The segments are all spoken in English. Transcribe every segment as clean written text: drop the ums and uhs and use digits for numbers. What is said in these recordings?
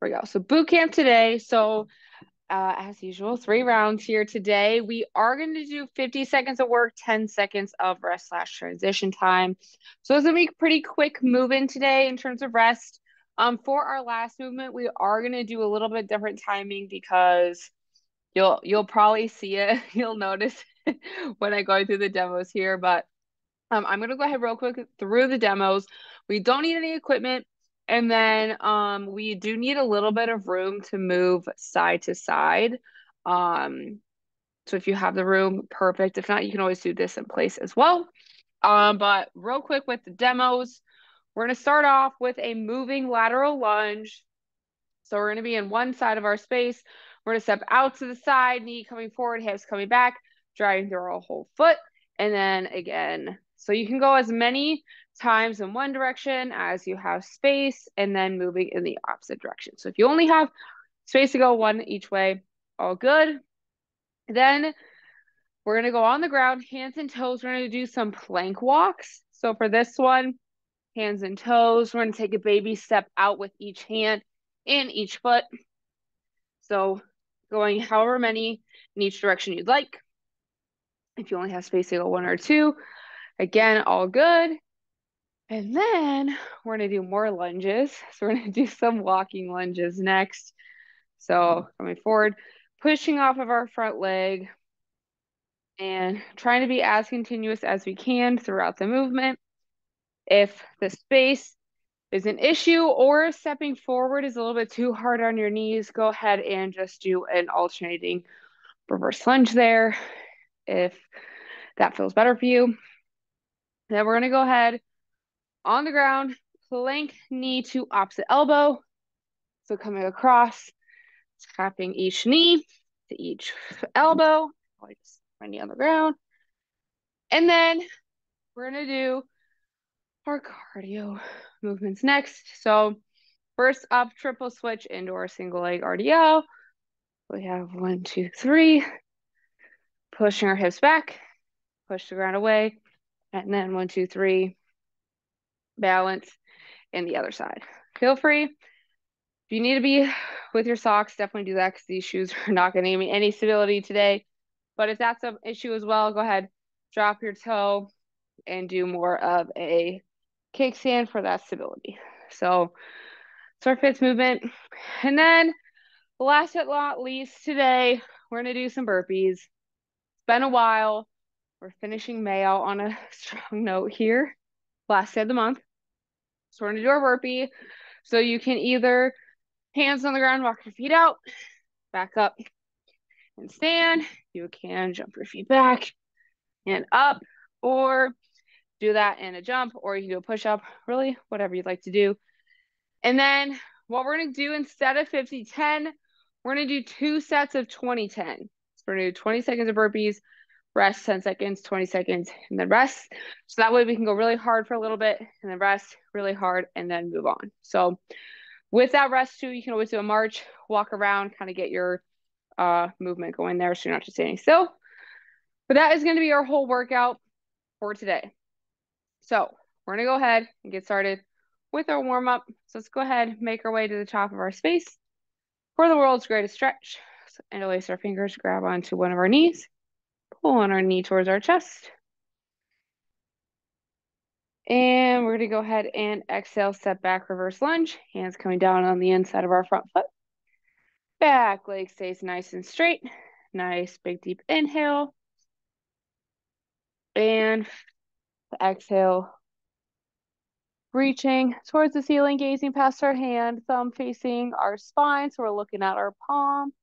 we go. So boot camp today. So as usual, 3 rounds here today. We are going to do 50 seconds of work, 10 seconds of rest slash transition time. So it's going to be pretty quick movement today in terms of rest. For our last movement, we are going to do a little bit different timing because you'll probably see it. You'll notice when I go through the demos here, but I'm gonna go ahead real quick through the demos. We don't need any equipment. And then we do need a little bit of room to move side to side. Um, so if you have the room, perfect. If not, you can always do this in place as well. But real quick with the demos, we're gonna start off with a moving lateral lunge. So we're gonna be in one side of our space. We're gonna step out to the side, knee coming forward, hips coming back, driving through our whole foot. And then again, so you can go as many times in one direction as you have space and then moving in the opposite direction. So if you only have space to go one each way, all good. Then we're going to go on the ground, hands and toes. We're going to do some plank walks. So for this one, hands and toes, we're going to take a baby step out with each hand and each foot. So going however many in each direction you'd like. If you only have space to go one or two, again, all good. And then we're going to do more lunges. So we're going to do some walking lunges next. So coming forward, pushing off of our front leg and trying to be as continuous as we can throughout the movement. If the space is an issue or stepping forward is a little bit too hard on your knees, go ahead and just do an alternating reverse lunge there if that feels better for you. Then we're going to go ahead on the ground, plank knee to opposite elbow. So coming across, tapping each knee to each elbow. Just my knee on the ground. And then we're going to do our cardio movements next. So first up, triple switch into our single leg RDL. We have 1, 2, 3. Pushing our hips back, push the ground away, and then 1, 2, 3. Balance in the other side. Feel free. If you need to be with your socks, definitely do that because these shoes are not going to give me any stability today. But if that's an issue as well, go ahead, drop your toe and do more of a kickstand for that stability. So it's our fifth movement. And then last but not least today, we're going to do some burpees. It's been a while. We're finishing May out on a strong note here. Last day of the month. So we're going to do our burpee. So you can either hands on the ground, walk your feet out, back up and stand. You can jump your feet back and up, or do that in a jump, or you can do a push up, really, whatever you'd like to do. And then what we're going to do instead of 50-10, we're going to do 2 sets of 20-10. So we're going to do 20 seconds of burpees, rest 10 seconds, 20 seconds, and then rest. So that way we can go really hard for a little bit and then rest really hard and then move on. So with that rest too, you can always do a march, walk around, kind of get your movement going there so you're not just standing still. But that is going to be our whole workout for today. So we're going to go ahead and get started with our warm-up. So let's go ahead and make our way to the top of our space for the world's greatest stretch. So interlace our fingers, grab onto one of our knees, pull on our knee towards our chest. And we're going to go ahead and exhale, step back, reverse lunge. Hands coming down on the inside of our front foot. Back leg stays nice and straight. Nice big deep inhale. And exhale, reaching towards the ceiling, gazing past our hand, thumb facing our spine. So we're looking at our palm.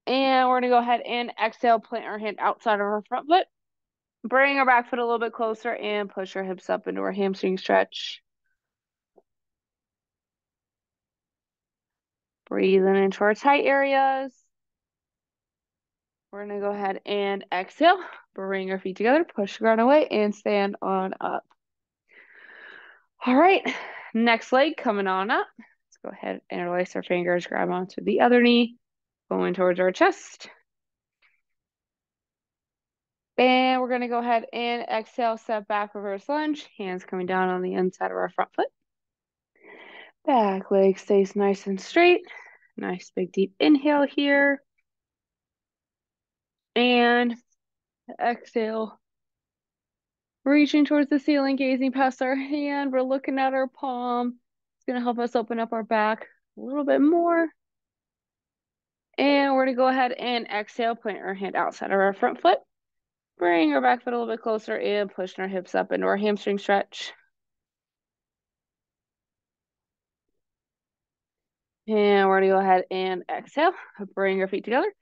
And we're going to go ahead and exhale, plant our hand outside of our front foot. Bring our back foot a little bit closer and push our hips up into our hamstring stretch. Breathing into our tight areas. We're going to go ahead and exhale, bring our feet together, push the ground away, and stand on up. All right, next leg coming on up. Let's go ahead and interlace our fingers, grab onto the other knee, going towards our chest. And we're going to go ahead and exhale, step back, reverse lunge, hands coming down on the inside of our front foot. Back leg stays nice and straight. Nice big deep inhale here. And exhale. Reaching towards the ceiling, gazing past our hand. We're looking at our palm. It's going to help us open up our back a little bit more. And we're going to go ahead and exhale, plant our hand outside of our front foot. Bring our back foot a little bit closer and pushing our hips up into our hamstring stretch. And we're going to go ahead and exhale. Bring your feet together.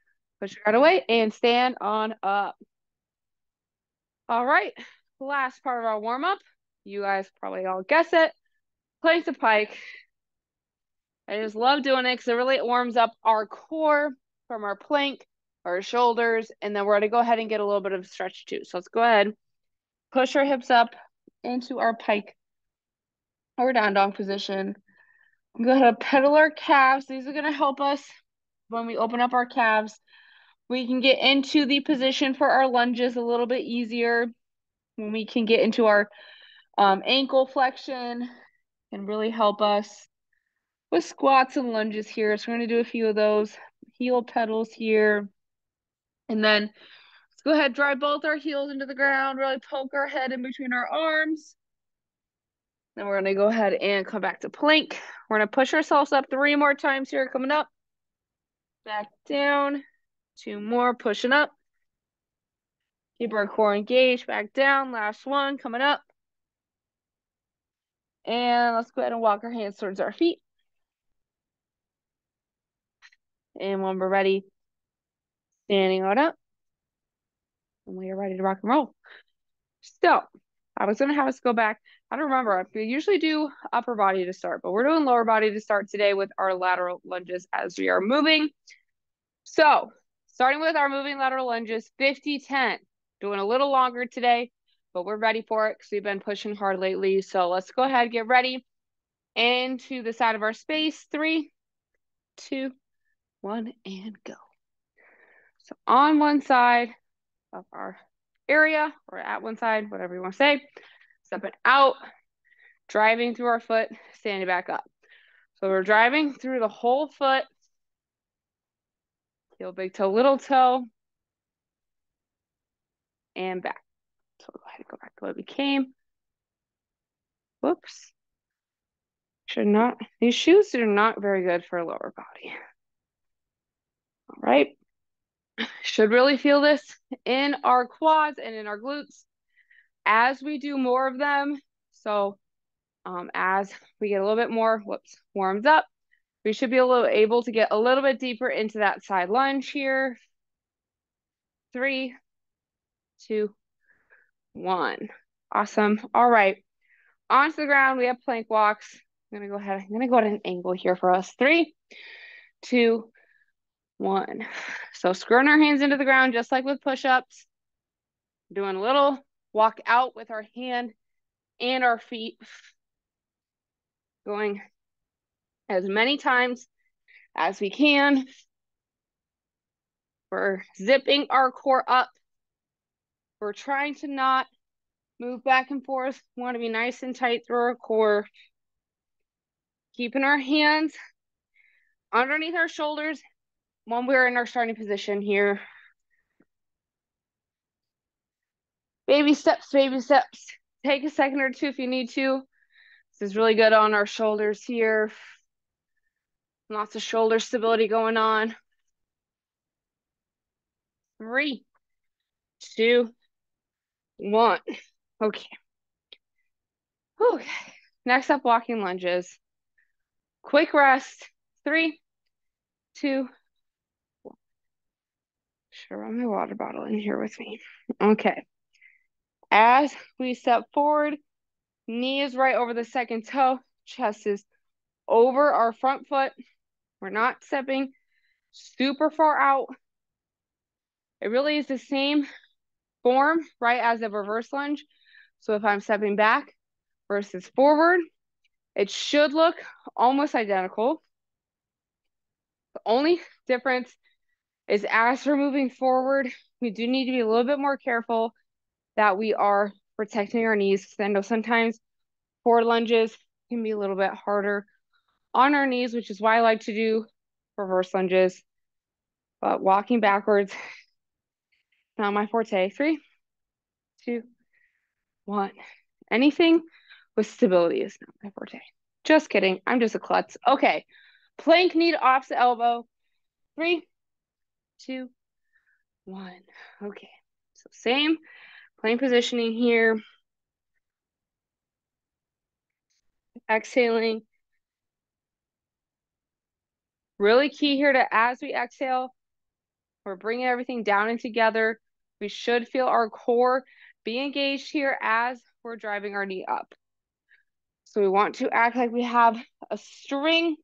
Push your head away and stand on up. All right. Last part of our warm-up. You guys probably all guess it. Plank to pike. I just love doing it because it really warms up our core from our plank, our shoulders, and then we're going to go ahead and get a little bit of stretch too. So let's go ahead, push our hips up into our pike or down dog position. Go ahead and pedal our calves. These are going to help us when we open up our calves. We can get into the position for our lunges a little bit easier. When we can get into our ankle flexion and really help us with squats and lunges here. So we're going to do a few of those heel pedals here. And then let's go ahead, drive both our heels into the ground, really poke our head in between our arms. Then we're going to go ahead and come back to plank. We're going to push ourselves up 3 more times here, coming up. Back down. 2 more, pushing up. Keep our core engaged, back down. Last one, coming up. And let's go ahead and walk our hands towards our feet. And when we're ready, standing on up. And we are ready to rock and roll. So I was going to have us go back. I don't remember. We usually do upper body to start, but we're doing lower body to start today with our lateral lunges as we are moving. So starting with our moving lateral lunges, 50-10. Doing a little longer today, but we're ready for it because we've been pushing hard lately. So let's go ahead, get ready. Into the side of our space. 3, 2, 1, and go. So on one side of our area, or at one side, whatever you want to say, stepping out, driving through our foot, standing back up. So we're driving through the whole foot, heel, big toe, little toe, and back. So we'll go ahead and go back to where we came. Whoops. Should not, these shoes are not very good for lower body. All right. Should really feel this in our quads and in our glutes as we do more of them. So as we get a little bit more, warms up, we should be able to get a little bit deeper into that side lunge here. 3, 2, 1. Awesome. All right. Onto the ground, we have plank walks. I'm going to go at an angle here for us. 3, 2, 1. So screwing our hands into the ground, just like with push-ups. Doing a little walk out with our hand and our feet. Going as many times as we can. We're zipping our core up. We're trying to not move back and forth. We want to be nice and tight through our core. Keeping our hands underneath our shoulders when we're in our starting position here. Baby steps, baby steps. Take a second or two if you need to. This is really good on our shoulders here. Lots of shoulder stability going on. 3, 2, 1. Okay. Okay. Next up, walking lunges. Quick rest. 3, 2, 1. Should have my water bottle in here with me. Okay. As we step forward, knee is right over the second toe. Chest is over our front foot. We're not stepping super far out. It really is the same form, right, as a reverse lunge. So if I'm stepping back versus forward, it should look almost identical. The only difference is as we're moving forward, we do need to be a little bit more careful that we are protecting our knees. I know sometimes forward lunges can be a little bit harder on our knees, which is why I like to do reverse lunges. But walking backwards, not my forte. 3, 2, 1. Anything with stability is not my forte. Just kidding. I'm just a klutz. Okay. Plank knee to opposite elbow. 3, 2, 1. Okay. So same plank positioning here. Exhaling. Really key here to, as we exhale, we're bringing everything down and together. We should feel our core be engaged here as we're driving our knee up. So we want to act like we have a string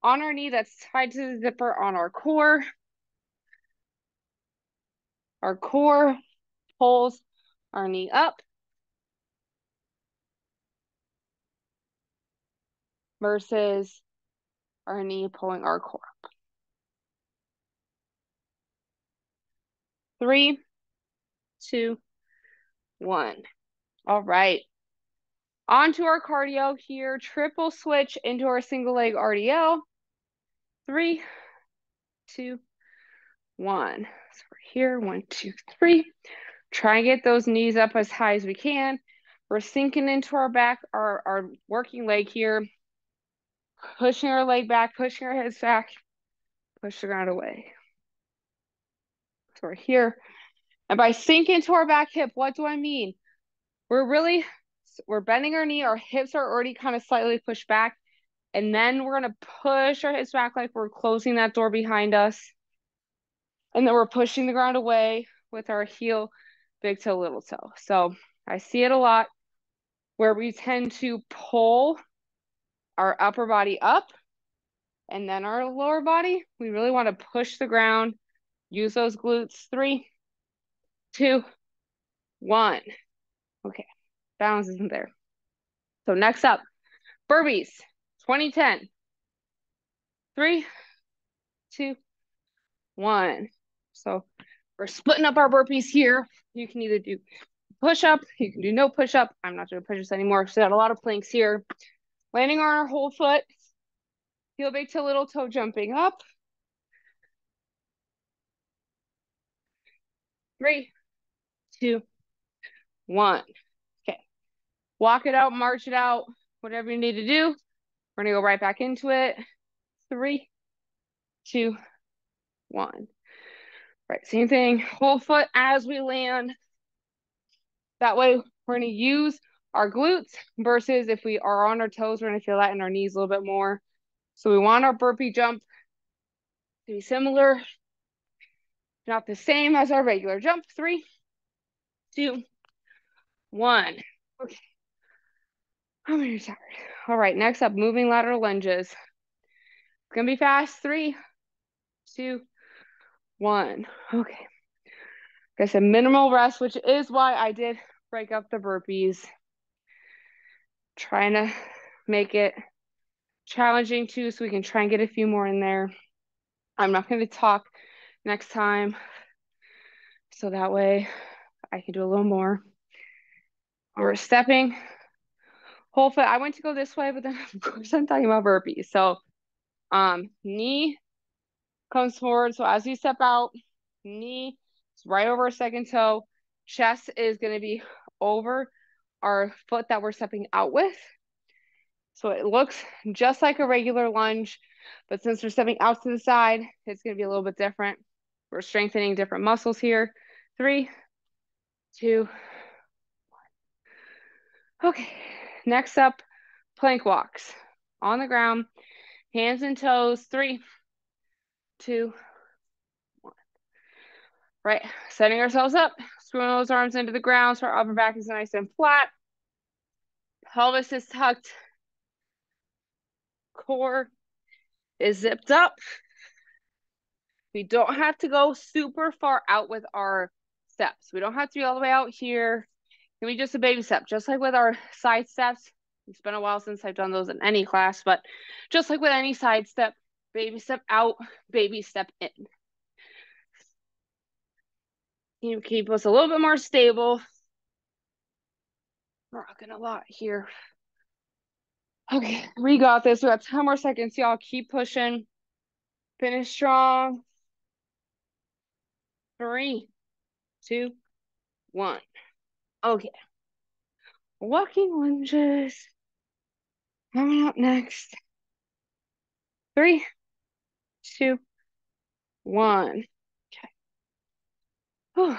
on our knee that's tied to the zipper on our core. Our core pulls our knee up versus our knee pulling our core up. 3, 2, 1. All right. On to our cardio here. Triple switch into our single leg RDL. 3, 2, 1. So we're here. 1, 2, 3. Try and get those knees up as high as we can. We're sinking into our back, our working leg here. Pushing our leg back, pushing our hips back, push the ground away. So we're here. And by sink into our back hip, what do I mean? We're bending our knee, our hips are already kind of slightly pushed back, and then we're gonna push our hips back like we're closing that door behind us. And then we're pushing the ground away with our heel, big toe, little toe. So I see it a lot where we tend to pull our upper body up and then our lower body. We really want to push the ground, use those glutes. 3, 2, 1. Okay, balance isn't there. So next up, burpees, 2010. 3, 2, 1. So we're splitting up our burpees here. You can either do push up, you can do no push up. I'm not doing push ups anymore. So we got a lot of planks here. Landing on our whole foot, heel big toe, little toe jumping up. 3, 2, 1. Okay, walk it out, march it out, whatever you need to do. We're gonna go right back into it. 3, 2, 1. Right, same thing, whole foot as we land. That way we're gonna use our glutes versus if we are on our toes, we're gonna feel that in our knees a little bit more. So we want our burpee jump to be similar, not the same as our regular jump. 3, 2, 1. Okay, I'm really tired. All right, next up, moving lateral lunges. It's gonna be fast. 3, 2, 1. Okay. Like I said, minimal rest, which is why I did break up the burpees. Trying to make it challenging too, so we can try and get a few more in there. I'm not going to talk next time, so that way I can do a little more. We're stepping whole foot. I went to go this way, but then of course I'm talking about burpees. So knee comes forward. So as you step out, knee is right over our second toe. Chest is going to be over our foot that we're stepping out with. So it looks just like a regular lunge, but since we're stepping out to the side, it's going to be a little bit different. We're strengthening different muscles here. 3, 2, 1. Okay, next up, plank walks. On the ground, hands and toes. 3, 2, 1. Right, setting ourselves up, screwing those arms into the ground so our upper back is nice and flat. Pelvis is tucked. Core is zipped up. We don't have to go super far out with our steps. We don't have to be all the way out here. Can we just a baby step, just like with our side steps. It's been a while since I've done those in any class, but just like with any side step, baby step out, baby step in. You keep us a little bit more stable. We're rocking a lot here. Okay, we got this. We got 10 more seconds, y'all. Keep pushing. Finish strong. 3, 2, 1. Okay. Walking lunges. Coming up next. 3, 2, 1. Okay. Whew.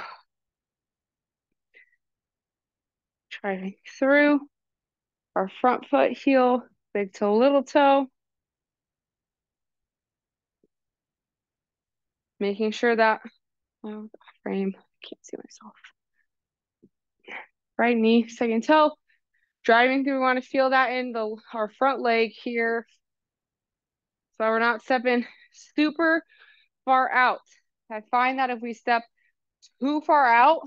Driving through our front foot, heel, big toe, little toe. Making sure that, oh, frame, I can't see myself. Right knee, second toe. Driving through, we want to feel that in our front leg here. So we're not stepping super far out. I find that if we step too far out,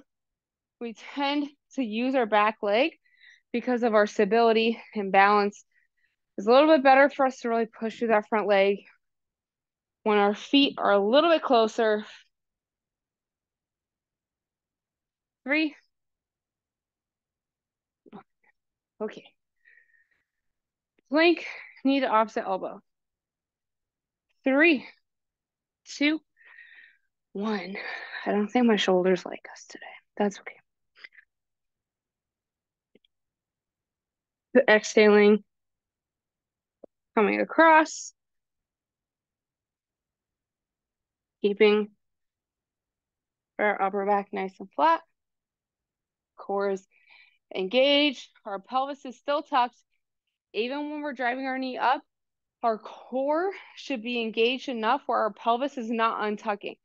we tend to use our back leg because of our stability and balance. It's a little bit better for us to really push through that front leg when our feet are a little bit closer. 3. Okay. Plank, knee to opposite elbow. 3, 2, 1. I don't think my shoulders like us today. That's okay. Exhaling, coming across, keeping our upper back nice and flat. Core is engaged. Our pelvis is still tucked. Even when we're driving our knee up, our core should be engaged enough where our pelvis is not untucking.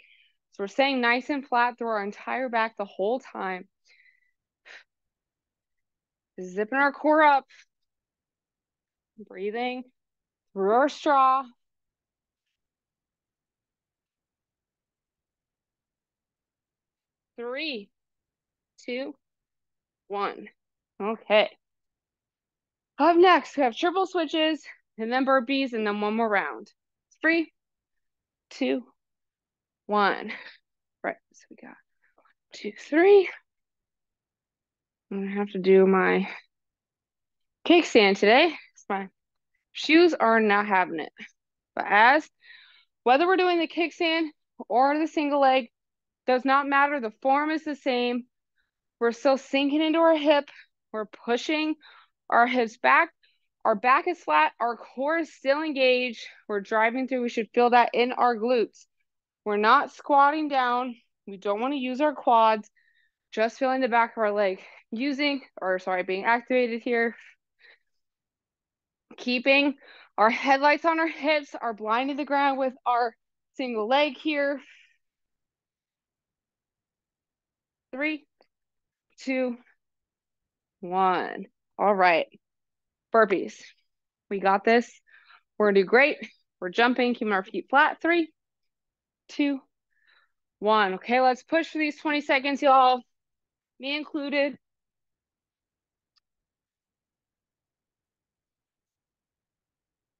So we're staying nice and flat through our entire back the whole time. Zipping our core up. Breathing through our straw. 3, 2, 1. Okay. Up next, we have triple switches and then burpees and then one more round. 3, 2, 1. Right, so we got 2, 3. I'm gonna have to do my kickstand today. My shoes are not having it. But whether we're doing the kickstand or the single leg, does not matter. The form is the same. We're still sinking into our hip. We're pushing our hips back. Our back is flat. Our core is still engaged. We're driving through. We should feel that in our glutes. We're not squatting down. We don't want to use our quads. Just feeling the back of our leg. Being activated here. Keeping our headlights on our hips, our blind to the ground with our single leg here. 3, 2, 1. All right. Burpees. We got this. We're gonna do great. We're jumping, keeping our feet flat. 3, 2, 1. Okay, let's push for these 20 seconds, y'all. Me included.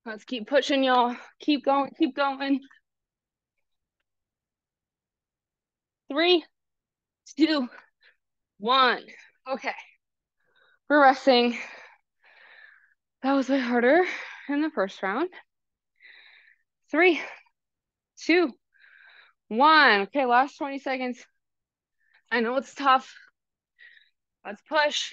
Let's keep pushing, y'all. Keep going, keep going. 3, 2, 1. Okay. We're resting. That was way harder in the first round. 3, 2, 1. Okay, last 20 seconds. I know it's tough. Let's push.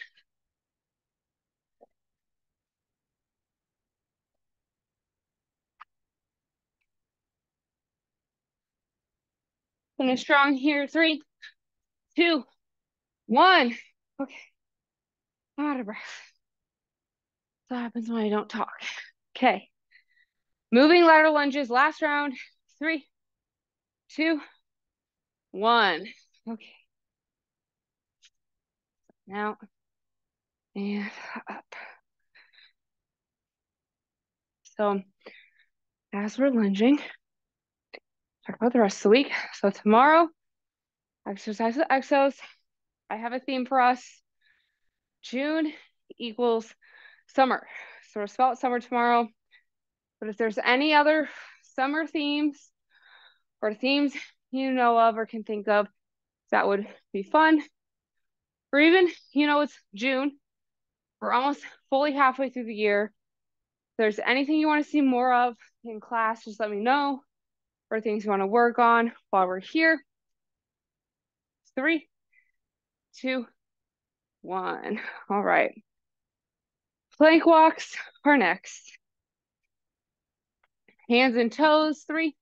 Finish strong here. 3, 2, 1. Okay. I'm out of breath. That happens when I don't talk. Okay. Moving lateral lunges, last round. 3, 2, 1. Okay. Now and up. So as we're lunging, talk about the rest of the week. So tomorrow, exercise with exos. I have a theme for us. June equals summer. So we're about summer tomorrow. But if there's any other summer themes or themes you know of or can think of, that would be fun. Or even, it's June. We're almost fully halfway through the year. there's anything you want to see more of in class, just let me know, or things you want to work on while we're here. 3, 2, 1. All right. Plank walks are next. Hands and toes. 3,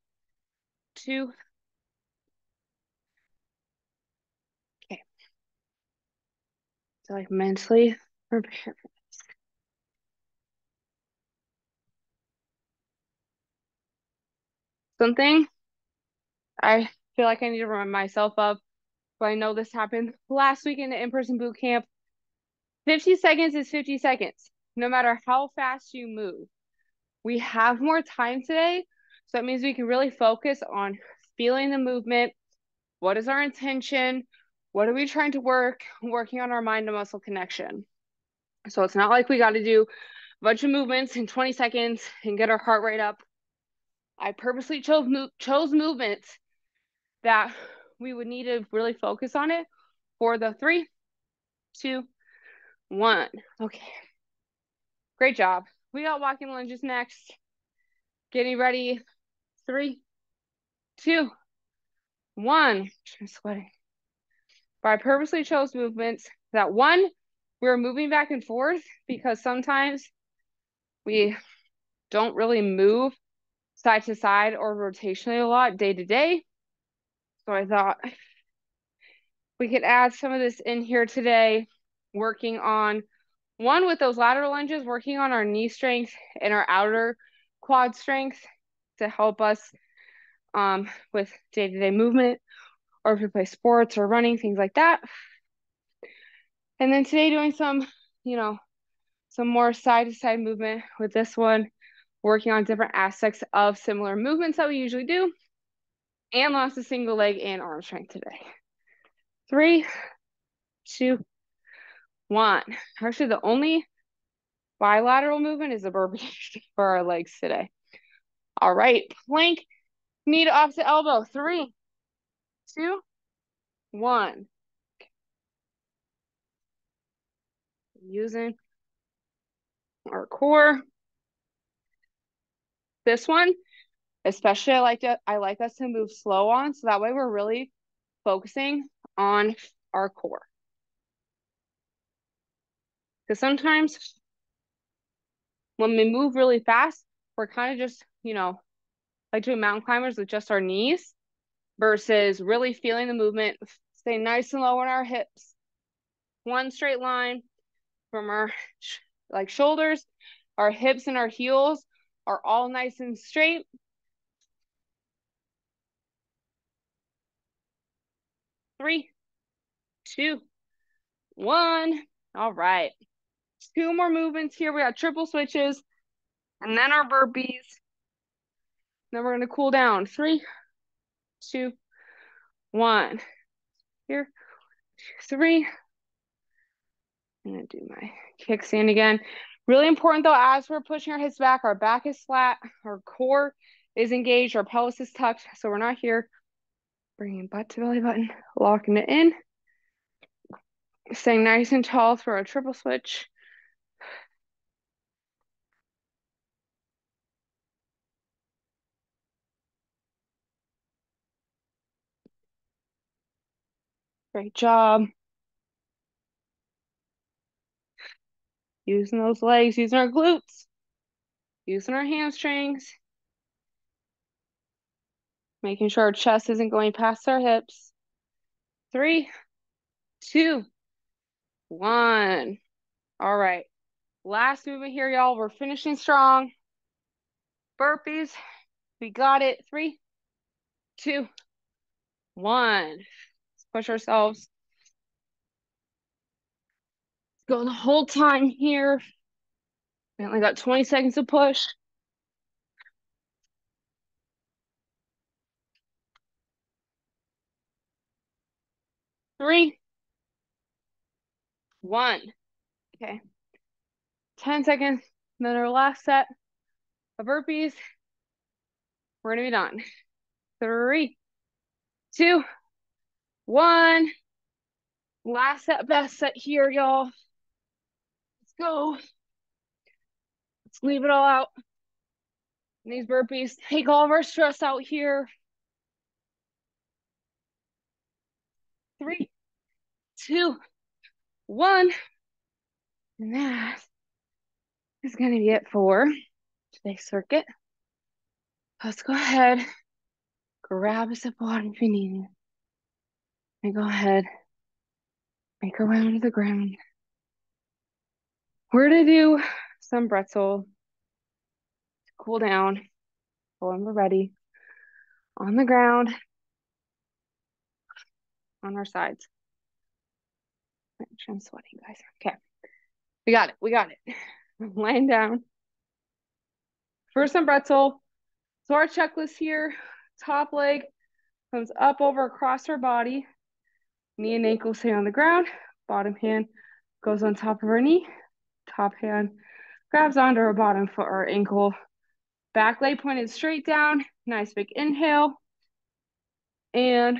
2. Okay. So like mentally prepare for this. Something I feel like I need to remind myself of, but I know this happened last week in the in-person boot camp. 50 seconds is 50 seconds, no matter how fast you move. We have more time today, so that means we can really focus on feeling the movement. What is our intention? What are we trying to working on our mind to muscle connection. So it's not like we got to do a bunch of movements in 20 seconds and get our heart rate up. I purposely chose movements that we would need to really focus on it for the 3, 2, 1. Okay. Great job. We got walking lunges next. Getting ready. 3, 2, 1. I'm sweating. But I purposely chose movements that, one, we're moving back and forth because sometimes we don't really move side to side or rotationally a lot day to day. So I thought we could add some of this in here today, working on, one, with those lateral lunges, working on our knee strength and our outer quad strength to help us with day-to-day movement, or if we play sports or running, things like that. And then today doing some, some more side-to-side movement with this one, working on different aspects of similar movements that we usually do, and lots of single leg and arm strength today. 3, 2, 1. Actually, the only bilateral movement is a burpee for our legs today. All right, plank, knee to opposite elbow. 3, 2, 1. Using our core. This one, especially I like us to move slow on, so that way we're really focusing on our core. Because sometimes when we move really fast, we're kind of just, like doing mountain climbers with just our knees versus really feeling the movement, stay nice and low on our hips. One straight line from our shoulders, our hips and our heels are all nice and straight. 3, 2, 1. All right. 2 more movements here. We got triple switches and then our burpees. Then we're going to cool down. 3, 2, 1. Here. 3. I'm going to do my kickstand again. Really important though, as we're pushing our hips back, our back is flat, our core is engaged, our pelvis is tucked, so we're not here. Bringing butt to belly button, locking it in. Staying nice and tall for our triple switch. Great job. Using those legs, using our glutes, using our hamstrings. Making sure our chest isn't going past our hips. 3, 2, 1. All right. Last movement here, y'all. We're finishing strong. Burpees. We got it. 3, 2, 1. Let's push ourselves. Let's go the whole time here. We only got 20 seconds to push. 3, 1. Okay. 10 seconds. Then our last set of burpees. We're going to be done. 3, 2, 1. Last set, best set here, y'all. Let's go. Let's leave it all out in these burpees. Take all of our stress out here. 3, 2, 1. And that is going to be it for today's circuit. Let's go ahead, grab a sip of water if you need it. And go ahead, make our way onto the ground. We're going to do some pretzel to cool down when we're ready. On the ground, on our sides. I'm sweating, guys. Okay. We got it. We got it. Laying down. First, some pretzel. So our checklist here, top leg comes up over across our body. Knee and ankle stay on the ground. Bottom hand goes on top of our knee. Top hand grabs onto our bottom foot or ankle. Back leg pointed straight down. Nice big inhale. And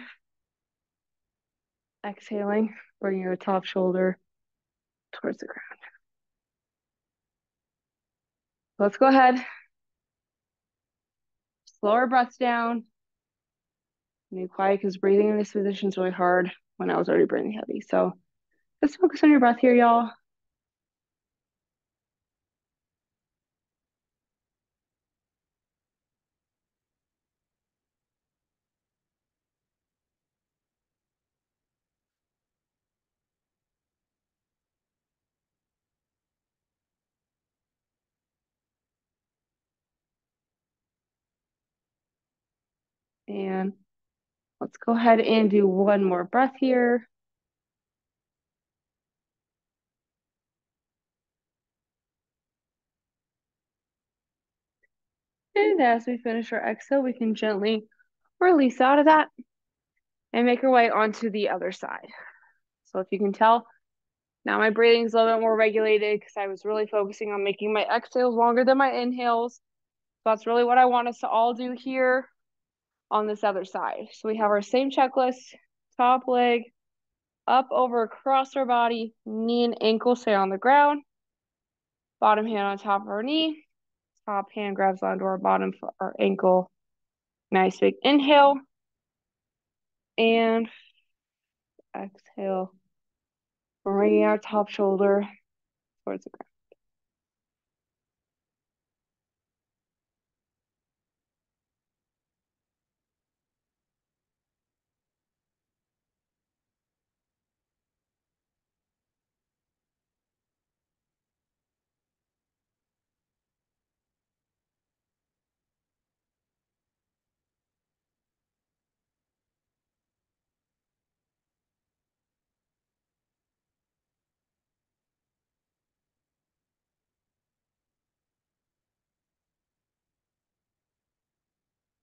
exhaling, bring your top shoulder towards the ground. Let's go ahead. Slow our breaths down. Be quiet because breathing in this position is really hard when I was already breathing heavy. So just focus on your breath here, y'all. And let's go ahead and do one more breath here. And as we finish our exhale, we can gently release out of that and make our way onto the other side. So if you can tell, now my breathing is a little bit more regulated because I was really focusing on making my exhales longer than my inhales. So that's really what I want us to all do here on this other side. So we have our same checklist, top leg, up over across our body, knee and ankle stay on the ground. Bottom hand on top of our knee. Top hand grabs onto our bottom foot or ankle. Nice big inhale. And exhale. Bringing our top shoulder towards the ground.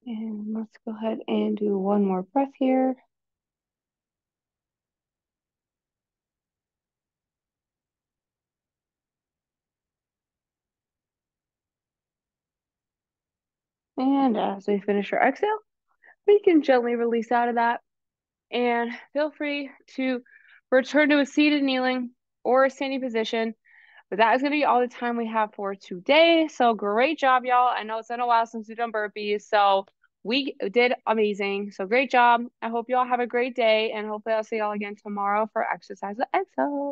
And let's go ahead and do one more breath here. And as we finish our exhale, we can gently release out of that. And feel free to return to a seated kneeling or a standing position. But that is going to be all the time we have for today. So great job, y'all. I know it's been a while since we've done burpees. So we did amazing. So great job. I hope y'all have a great day. And hopefully I'll see y'all again tomorrow for exercise with Exo.